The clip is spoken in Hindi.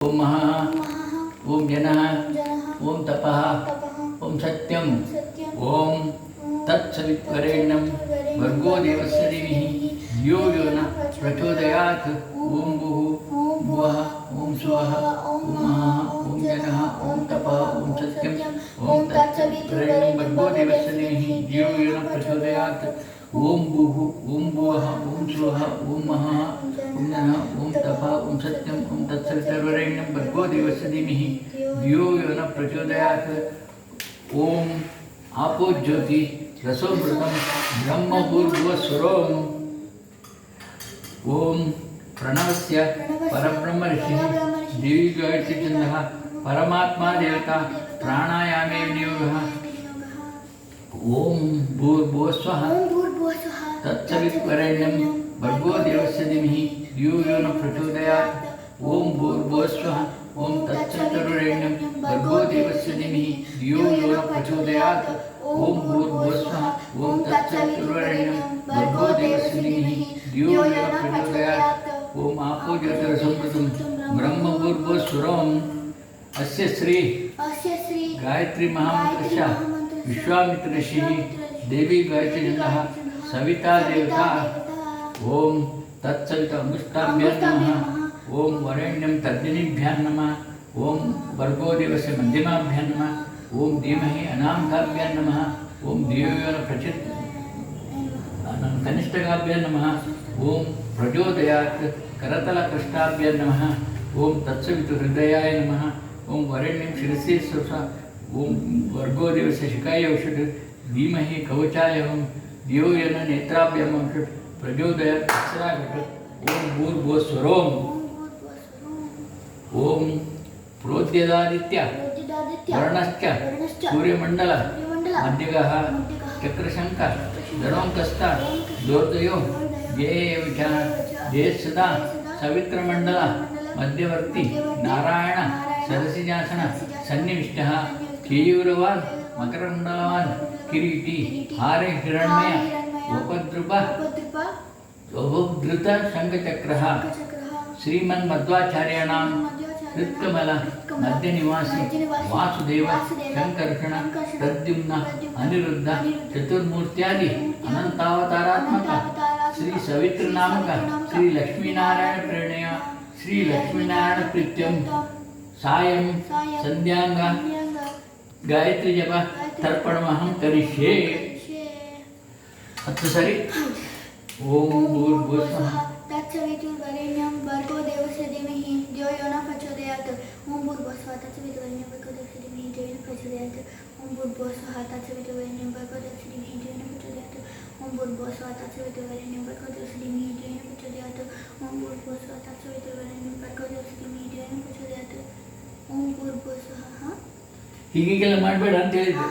ओम महा ओम जनः ओम तपः ओम सत्यम ओम तत्सवितुर्वरेण्यं भर्गो देवस्य धीमहि धियो यो न प्रचोदयात् ओम भुवः ओम स्वः ओम महा ओम जनः ओम तपः ओम सत्यम ओम तत्सवितुर्वरेण्यं भर्गो देवस्य धीमहि धियो यो न प्रचोदयात् ओम भुवः ओम स्वः ओम महा ओम जनः ओम तपः ओम सत्यम ओम तत्सवितुर्वरेण्यं भर्गो देवस्य धीमहि धियो यो न प्रचोदयात् ओम आपो ज्योति रसोमृतं ब्रह्मभूर्भुवस्वरोम ओम प्रणवस्य परब्रह्म ऋषिः देवी गायत्री छन्दः परमात्मा देवता प्राणायामे विनियोगः ओम भूर्भुवस्वः तत्सवितुर्वरेण्यं भर्गो देवस्य धीमहि धियो यो न प्रचोदयात् ओम भूर्भुवस्वः ओम तत्सवितुर्वरेण्यं भर्गो देवस्य धीमहि धियो यो न प्रचोदयात् ओम भूर्भुवस्वः ओम तत्सवितुर्वरेण्यं भर्गो देवस्य धीमहि धियो यो न प्रचोदयात् ओम आपो ज्योतिरसमृतं ब्रह्मभूर्भुवस्वरोम अस्य श्री गायत्री महामन्त्रस्य विश्वामित्र ऋषिः देवी गायत्री छन्दः सविता देवता ओम तत्सवितुर्मुष्टाभ्यां नमः ओम वरेण्यं तद्दिनीभ्यां नमः ओम भर्गो देवस्य मध्यमाभ्यां नमः ओम धीमहि अनामिकाभ्यां नमः ओम धियो यो न प्रचोदयात् कनिष्ठकाभ्यां नमः ओम प्रचोदयात् करतलकृष्णाभ्यां नमः ओम तत्सवितुर्हृदयाय नमः ओम वरेण्यं शिरसि स्वसा ओम भर्गो देवस्य शिखाय औषध धीमहि कवचाय ओम धियो यो न नेत्राभ्यां औषध प्रचोदयात् अक्षराघट ओम भूर्भुवस्वरोम ओम प्रोद्यदादित्य वर्णश्च सूर्यमंडल मध्यगः चक्रशंख धनोंकस्त दोर्दयो जय सदा सवित्रमंडल मध्यवर्ती नारायण सरसिजासन सन्निविष्टः केयूरवान् मकरकुण्डलवान् किरीटी हारे हिरण्मय उपधृत शंखचक्रः श्रीमन्मध्वाचार्याणां हृत्कमल मध्यनिवासी वासुदेव शंकर्षण प्रद्युम्न अनिरुद्ध चतुर्मूर्त्यादि अनंतावतारात्मक श्री सवित्र नामक श्री लक्ष्मीनारायण प्रेरणय श्री लक्ष्मीनारायण प्रीत्यं सायं संध्यांग गायत्री जप तर्पणमहं करिष्ये हत्तु सरि ओम भूर्भुवस्वः तत्सवितुर्वरेण्यं भर्गो देवस्य धीमहि धियो यो न प्रचोदयात् ओम भूर्भुवस्वः तत्सवितुर्वरेण्यं भर्गो देवस्य धीमहि धियो यो न प्रचोदयात् ओम भूर्भुवस्वः तत्सवितुर्वरेण्यं भर्गो देवस्य धीमहि धियो यो न प्रचोदयात् ओम भूर्भुवस्वः तत्सवितुर्वरेण्यं भर्गो देवस्य धीमहि धियो यो न प्रचोदयात् ओम भूर्भुवस्वः तत्सवितुर्वरेण्यं भर्गो देवस्य धीमहि धियो यो न प्रचोदयात् ओम भूर्भुवस्वः ಹೀಗೆಲ್ಲ ಮಾಡಬೇಡ ಅಂತ ಹೇಳಿದ್ರು.